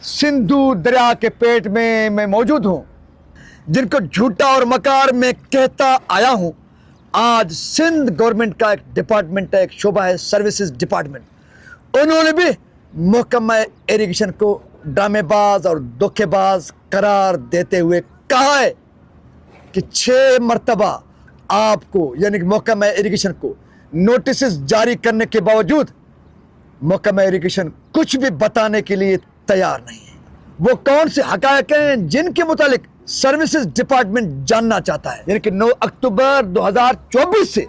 सिंधु दरिया के पेट में मैं मौजूद हूँ, जिनको झूठा और मकार में कहता आया हूँ। आज सिंध गवर्नमेंट का एक डिपार्टमेंट है, एक शोबा है सर्विसेज डिपार्टमेंट। उन्होंने भी महकमा इरिगेशन को ड्रामेबाज और धोखेबाज करार देते हुए कहा है कि 6 मरतबा आपको यानी कि महकमा इरिगेशन को नोटिस जारी करने के बावजूद महकमा इरिगेशन कुछ भी बताने के लिए तैयार नहीं है। वो कौन से हकायक हैं जिनके मुतालिक सर्विसेज डिपार्टमेंट जानना चाहता है। यानी कि 9 अक्टूबर 2024 से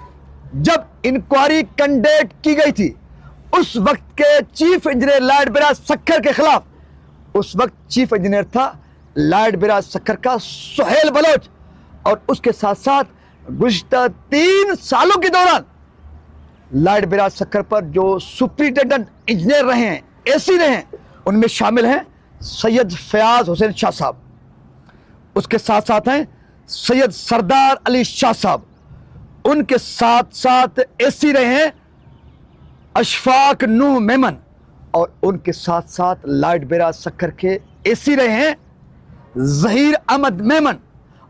जब इंक्वायरी कंडक्ट की गई थी, उस वक्त के चीफ इंजीनियर लॉयड बिराज सक्खर के खिलाफ, उस वक्त चीफ इंजीनियर था लॉयड बिराज सक्खर का सुहेल बलोच, और उसके साथ साथ गुज़िश्ता 3 सालों के दौरान लॉयड बिराज सक्खर पर जो सुपरिटेंडेंट इंजीनियर रहे हैं, एसी रहे हैं, उनमें शामिल हैं सैयद फयाज हुसैन शाह साहब, उसके साथ साथ हैं सैयद सरदार अली शाह साहब, उनके साथ साथ एसी रहे हैं अशफाक नूह मेमन, और उनके साथ साथ लॉयड बिराज सक्खर के एसी रहे हैं ज़हीर अहमद मेमन,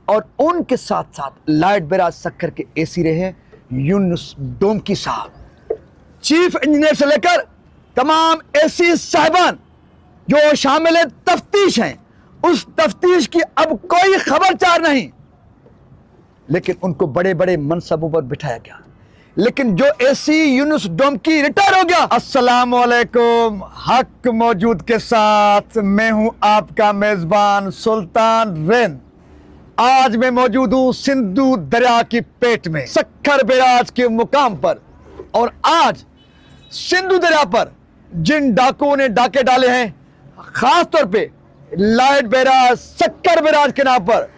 और उनके साथ साथ लॉयड बिराज सक्खर के एसी रहे हैं यूनुस डोमकी साहब। चीफ इंजीनियर से लेकर तमाम एसी साहिबान जो शामिल तफ्तीश हैं, उस तफ्तीश की अब कोई खबरचार नहीं, लेकिन उनको बड़े बड़े मनसबों पर बिठाया गया। लेकिन जो एसी यूनुस डोमकी रिटायर हो गया। अस्सलाम वालेकुम, हक मौजूद के साथ मैं हूं आपका मेजबान सुल्तान रेन। आज मैं मौजूद हूं सिंधु दरिया की पेट में सक्खर बिराज के मुकाम पर, और आज सिंधु दरिया पर जिन डाकुओं ने डाके डाले हैं, खास तौर पे लॉयड बिराज सक्खर बिराज के नाम पर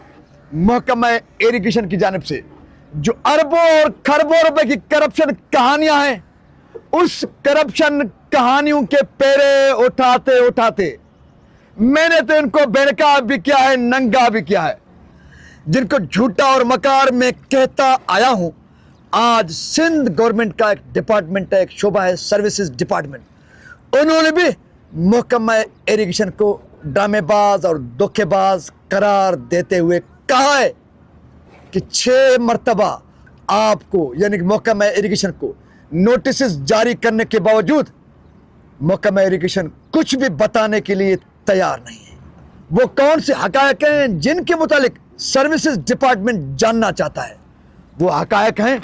महकमा इरिगेशन की जानिब से जो अरबों और खरबों रुपए की करप्शन कहानियां हैं, उस करप्शन कहानियों के पेरे उठाते उठाते मैंने तो इनको बेनकाब भी किया है, नंगा भी किया है। जिनको झूठा और मकार में कहता आया हूं, आज सिंध गवर्नमेंट का एक डिपार्टमेंट है, एक शोबा है सर्विसेज डिपार्टमेंट। उन्होंने भी महकमा इरिगेशन को ड्रामेबाज और धोखेबाज करार देते हुए कहा है कि 6 मरतबा आपको यानी कि महकमा इरिगेशन को नोटिस जारी करने के बावजूद महकमा इरिगेशन कुछ भी बताने के लिए तैयार नहीं है। वो कौन से हकायक हैं जिनके मुतालिक सर्विसेज डिपार्टमेंट जानना चाहता है। वो हकायक हैं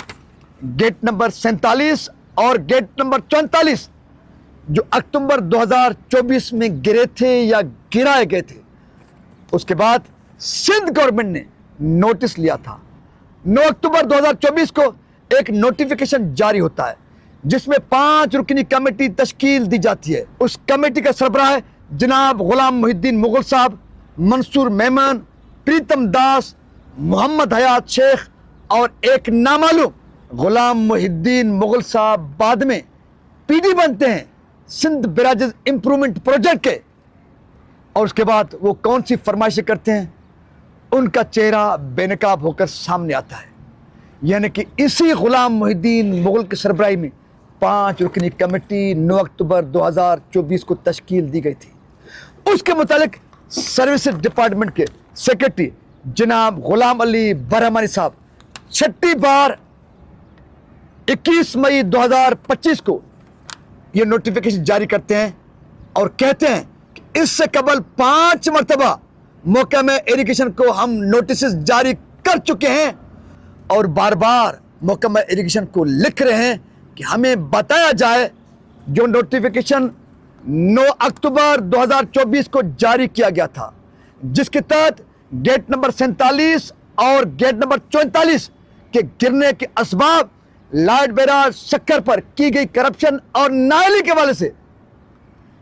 गेट नंबर 47 और गेट नंबर 44 जो अक्टूबर 2024 में गिरे थे या गिराए गए थे। उसके बाद सिंध गवर्नमेंट ने नोटिस लिया था। 9 अक्टूबर 2024 को एक नोटिफिकेशन जारी होता है जिसमें 5 रुकनी कमेटी तश्कील दी जाती है। उस कमेटी का सरबराह है जनाब गुलाम मुहिद्दीन मुगल साहब, मंसूर मेमन, प्रीतम दास, मोहम्मद हयात शेख और एक नामालूम गुलाम मुहिद्दीन मुगल साहब बाद में पीडी बनते हैं सिंध बिराजेस इंप्रूवमेंट प्रोजेक्ट के। और उसके बाद वो कौन सी फरमाइशें करते हैं, उनका चेहरा बेनकाब होकर सामने आता है। यानी कि इसी गुलाम मुहिद्दीन मुगल की सरबराही में 5 रुकनी कमेटी 9 अक्टूबर 2024 को तश्कील दी गई थी। उसके मुतालिक सर्विसेज डिपार्टमेंट के सेक्रेटरी जनाब गुलाम अली बरहमानी साहब 6ठी बार 21 मई 2025 को ये नोटिफिकेशन जारी करते हैं और कहते हैं कि इससे कबल 5 मरतबा महकमा इरिगेशन को हम नोटिस जारी कर चुके हैं, और बार बार महकमा इरिगेशन को लिख रहे हैं कि हमें बताया जाए जो नोटिफिकेशन 9 अक्टूबर 2024 को जारी किया गया था, जिसके तहत गेट नंबर 47 और गेट नंबर 44 के गिरने के असबाब लॉयड बिराज सक्खर पर की गई करप्शन और नाअहली के हवाले से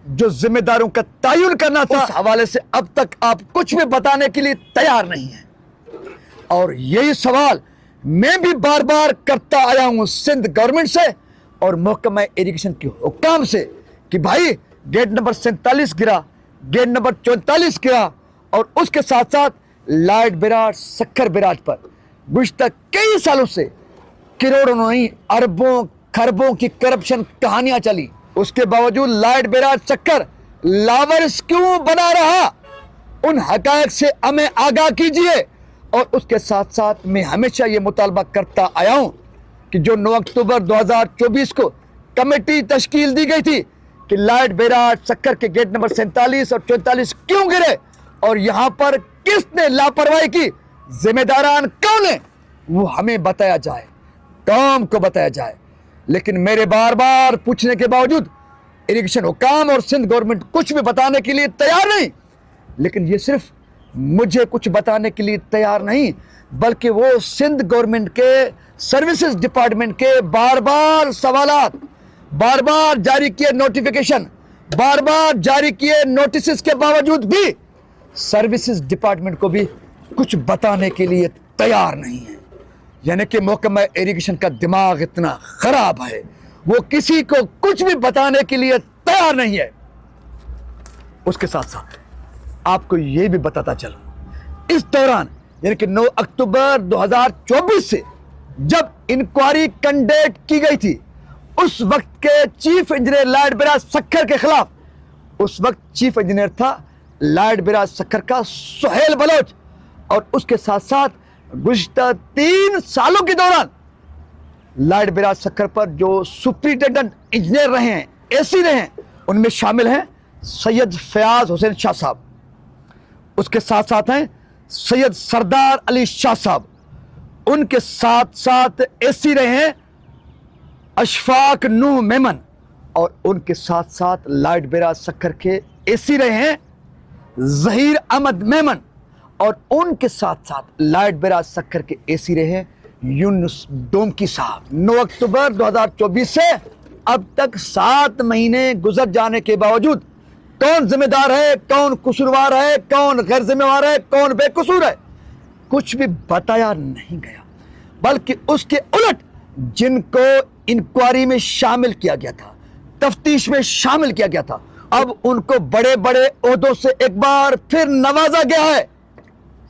जो जिम्मेदारों का तयन करना था, उस हवाले से अब तक आप कुछ भी बताने के लिए तैयार नहीं है। और यही सवाल मैं भी बार बार करता आया हूं सिंध गवर्नमेंट से और महकमा इरिगेशन के हुक्काम से कि भाई गेट नंबर 47 गिरा, गेट नंबर 44 गिरा, और उसके साथ साथ लॉयड बिराज सक्खर बिराज पर गुज़िश्ता कई सालों से करोड़ों नहीं अरबों खरबों की करप्शन कहानियां चली। उसके बावजूद लॉयड बिराज सक्खर लावारिस क्यों बना रहा, उन हकायक से हमें आगाह कीजिए। और उसके साथ साथ मैं हमेशा ये मुतालबा करता आया हूँ कि जो 9 अक्टूबर 2024 को कमेटी तश्कील दी गई थी कि लाइट बैराज सक्खर के गेट नंबर 47 और 44 क्यों गिरे और यहाँ पर किसने लापरवाही की, जिम्मेदारान कौन है, वो हमें बताया जाए, कौम को बताया जाए। लेकिन मेरे बार बार पूछने के बावजूद इरिगेशन हुकाम और सिंध गवर्नमेंट कुछ भी बताने के लिए तैयार नहीं। लेकिन ये सिर्फ मुझे कुछ बताने के लिए तैयार नहीं, बल्कि वो सिंध गवर्नमेंट के सर्विसेज डिपार्टमेंट के बार बार सवालात, बार बार जारी किए नोटिफिकेशन, बार बार जारी किए नोटिस के बावजूद भी सर्विसेज डिपार्टमेंट को भी कुछ बताने के लिए तैयार नहीं है। यानी कि महकमा इरिगेशन का दिमाग इतना खराब है, वो किसी को कुछ भी बताने के लिए तैयार नहीं है। उसके साथ साथ आपको यह भी बताता चलूं, इस दौरान यानी कि 9 अक्टूबर 2024 से जब इंक्वायरी कंडक्ट की गई थी, उस वक्त के chief engineer light barrage Sukkur के खिलाफ, उस वक्त चीफ इंजीनियर था लाइट बैराज सक्खर का सुहेल बलोच, और उसके साथ साथ गुज़िश्ता 3 सालों के दौरान लाइट बैराज सक्खर पर जो सुप्रिंटेंडेंट इंजीनियर रहे हैं, एसी रहे हैं, उनमें शामिल हैं सैयद फयाज हुसैन शाह साहब, उसके साथ साथ हैं सैयद सरदार अली शाह साहब, उनके साथ साथ एसी रहे हैं अशफाक नूह मेमन, और उनके साथ साथ लाइट बैराज सक्खर के एसी रहे हैं ज़हीर अहमद मेमन, और उनके साथ साथ लाइट बैराज सक्खर के एसी रहे हैं यूनुस डोमकी साहब। 9 अक्टूबर 2024 से अब तक 7 महीने गुजर जाने के बावजूद कौन जिम्मेदार है, कौन कसूरवार है, कौन गैर जिम्मेवार है, कौन बेकसूर है, कुछ भी बताया नहीं गया। बल्कि उसके उलट जिनको इंक्वायरी में शामिल किया गया था, तफ्तीश में शामिल किया गया था, अब उनको बड़े बड़े ओहदों से एक बार फिर नवाजा गया है।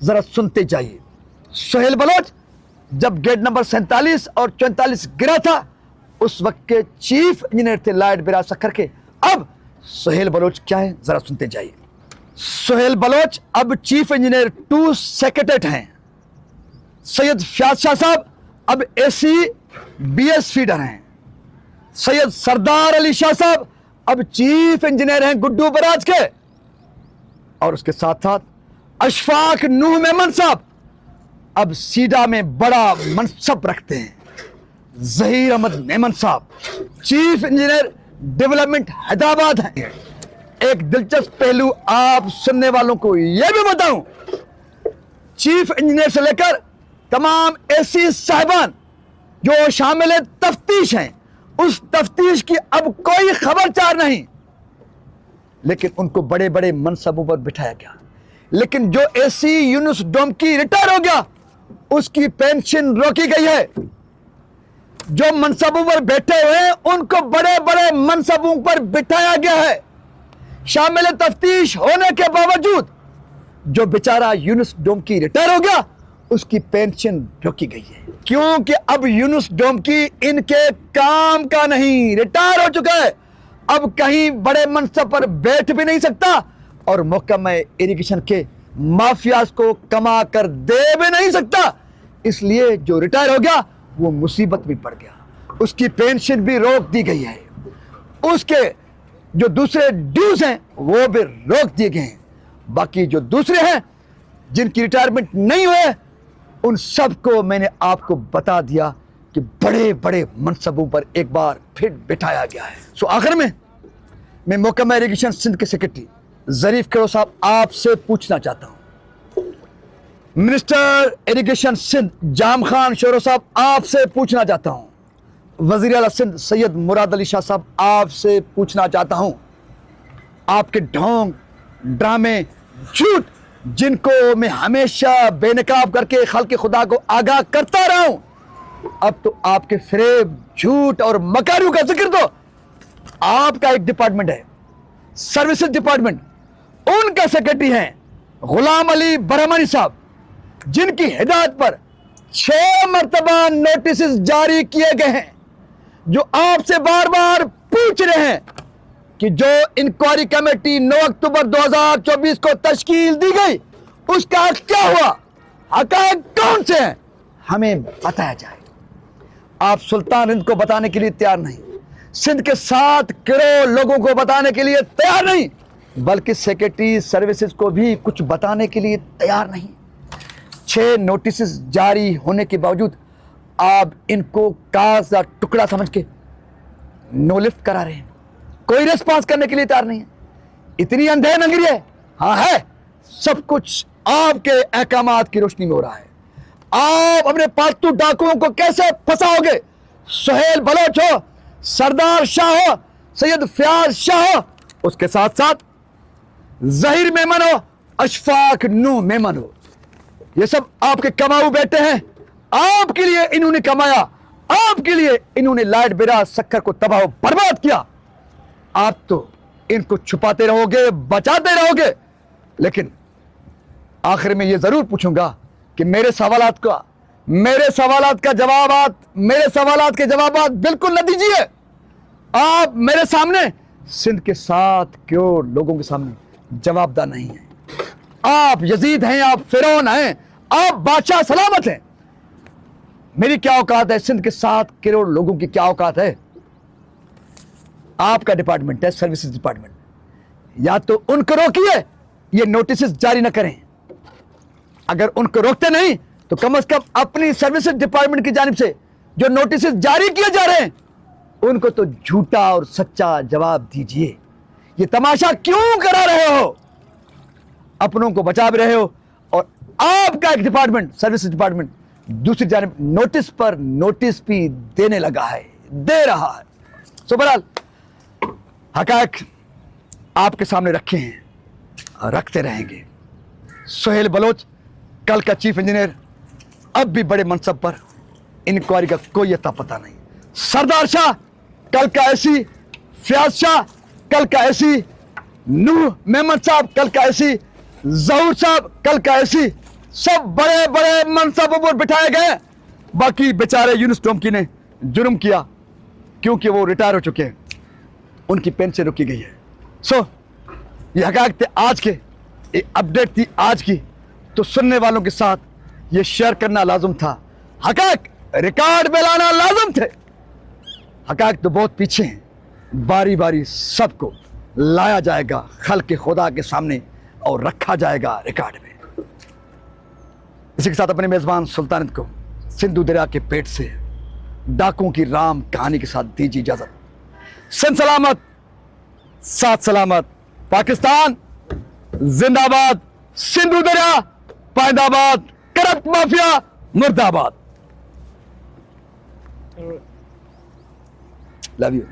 जरा सुनते जाइए। सुहेल बलोच जब गेट नंबर 47 और 44 गिरा था, उस वक्त के चीफ इंजीनियर थे लाइट बैराज सक्खर के। अब सुहेल बलोच क्या है, जरा सुनते जाइए। सुहेल बलोच अब चीफ इंजीनियर 2 सेक्रेटरीट हैं। सैयद फयाज शाह साहब अब एसी बीएस फीडर हैं। सैयद सरदार अली शाह साहब अब चीफ इंजीनियर हैं गुड्डू बराज के, और उसके साथ साथ अशफाक नूह मेमन साहब अब सीडा में बड़ा मनसब रखते हैं। ज़हीर अहमद मेमन साहब चीफ इंजीनियर डेवलपमेंट हैदराबाद हैं। एक दिलचस्प पहलू आप सुनने वालों को यह भी बताऊं, चीफ इंजीनियर से लेकर तमाम एसी साहिबान जो शामिल तफ्तीश हैं, उस तफ्तीश की अब कोई खबरचार नहीं, लेकिन उनको बड़े बड़े मनसबों पर बिठाया गया। लेकिन जो एसी यूनुस डोमकी रिटायर हो गया, उसकी पेंशन रोकी गई है। जो मनसबों पर बैठे हुए हैं, उनको बड़े बड़े मनसबों पर बिठाया गया है। शामिल तफ्तीश होने के बावजूद जो बेचारा यूनुस डोमकी रिटायर हो गया, उसकी पेंशन रोकी गई है, क्योंकि अब यूनुस डोमकी इनके काम का नहीं, रिटायर हो चुका है। अब कहीं बड़े मनसब पर बैठ भी नहीं सकता, और महकमा इरिगेशन के माफियाज को कमा कर दे भी नहीं सकता। इसलिए जो रिटायर हो गया वो मुसीबत में पड़ गया, उसकी पेंशन भी रोक दी गई है, उसके जो दूसरे ड्यूज हैं वो भी रोक दिए गए हैं। बाकी जो दूसरे हैं जिनकी रिटायरमेंट नहीं हुए, उन सबको मैंने आपको बता दिया कि बड़े बड़े मनसबों पर एक बार फिर बिठाया गया है। सो आखिर में मैं महकमा इरिगेशन सिंध के सेक्रेटरी ज़रीफ खैरो साहब आपसे पूछना चाहता हूं, मिनिस्टर इरिगेशन सिंध जाम खान शोरो साहब आपसे पूछना चाहता हूं, वज़ीर आला सिंध सैयद मुराद अली शाह साहब आपसे पूछना चाहता हूं, आपके ढोंग ड्रामे झूठ जिनको मैं हमेशा बेनकाब करके खल्क़ खुदा को आगाह करता रहा हूं, अब तो आपके फरेब झूठ और मकारियों का जिक्र तो आपका एक डिपार्टमेंट है, सर्विसेज डिपार्टमेंट, उनका सेक्रेटरी हैं गुलाम अली बरहमानी साहब, जिनकी हिदायत पर 6 मरतबा नोटिस जारी किए गए हैं, जो आपसे बार बार पूछ रहे हैं कि जो इंक्वायरी कमेटी 9 अक्टूबर 2024 को तश्कील दी गई उसका क्या हुआ, हक़ाइक़ कौन से हैं, हमें बताया जाए। आप सुल्तान हिंद को बताने के लिए तैयार नहीं, सिंध के 7 करोड़ लोगों को बताने के लिए तैयार नहीं, बल्कि सेक्रेटरी सर्विसेज को भी कुछ बताने के लिए तैयार नहीं। 6 नोटिस जारी होने के बावजूद आप इनको कागज का टुकड़ा समझ के नो लिफ्ट करा रहे हैं, कोई रिस्पांस करने के लिए तैयार नहीं है। इतनी अंधे नंगरी है, हाँ है, सब कुछ आपके अहकामात की रोशनी में हो रहा है। आप अपने पालतू डाकुओं को कैसे फंसाओगे? सुहेल बलोच हो, सरदार शाह हो, सैयद फयाज शाह हो, उसके साथ साथ जहीर मेमन हो, अशफाक नू मेमन हो, ये सब आपके कमाऊ बेटे हैं। आपके लिए इन्होंने कमाया, आपके लिए इन्होंने लाइट बिरा शक्कर को तबाह बर्बाद किया। आप तो इनको छुपाते रहोगे, बचाते रहोगे, लेकिन आखिर में ये जरूर पूछूंगा कि मेरे सवालात के जवाबात बिल्कुल न दीजिए। आप मेरे सामने, सिंध के 7 करोड़ लोगों के सामने जवाबदार नहीं हैं। आप यजीद हैं, आप फिरौन हैं, आप बादशाह सलामत हैं। मेरी क्या औकात है, सिंध के 7 करोड़ लोगों की क्या औकात है? आपका डिपार्टमेंट है सर्विसेज डिपार्टमेंट, या तो उनको रोकिए, ये नोटिस जारी न करें। अगर उनको रोकते नहीं तो कम से कम अपनी सर्विसेज डिपार्टमेंट की जानिब से जो नोटिस जारी किए जा रहे हैं उनको तो झूठा और सच्चा जवाब दीजिए। ये तमाशा क्यों करा रहे हो? अपनों को बचा भी रहे हो और आपका एक डिपार्टमेंट सर्विसेज डिपार्टमेंट दूसरी जानिब नोटिस पर नोटिस भी देने लगा है, दे रहा है। सो बहरहाल हक़ाइक़ आपके सामने रखे हैं, रखते रहेंगे। सुहेल बलोच कल का चीफ इंजीनियर, अब भी बड़े मनसब पर, इंक्वायरी का कोई अता पता नहीं। सरदार शाह कल का एसी, फयाज शाह कल का एसी, नूह मेमन साहब कल का एसी, जहूर साहब कल का एसी, सब बड़े बड़े मनसबों पर बिठाए गए। बाकी बेचारे यूनुस टोमकी ने जुर्म किया क्योंकि वो रिटायर हो चुके हैं, उनकी पेंशन रुकी गई है। सो ये हक़ाइक़ थे आज के, ये अपडेट थी आज की, तो सुनने वालों के साथ ये शेयर करना लाजम था। हक़ाइक़ रिकॉर्ड में लाना लाजम थे। हक़ाइक़ तो बहुत पीछे हैं, बारी बारी सबको लाया जाएगा खल्क़ खुदा के सामने और रखा जाएगा रिकॉर्ड में। इसी के साथ अपने मेज़बान सुल्तान को सिंधु दरिया के पेट से डाकुओं की राम कहानी के साथ दीजिए इजाज़त। सिंध सलामत, साथ सलामत, पाकिस्तान जिंदाबाद, सिंधु दरिया पायदाबाद, करप्ट माफिया मुर्दाबाद। Love you.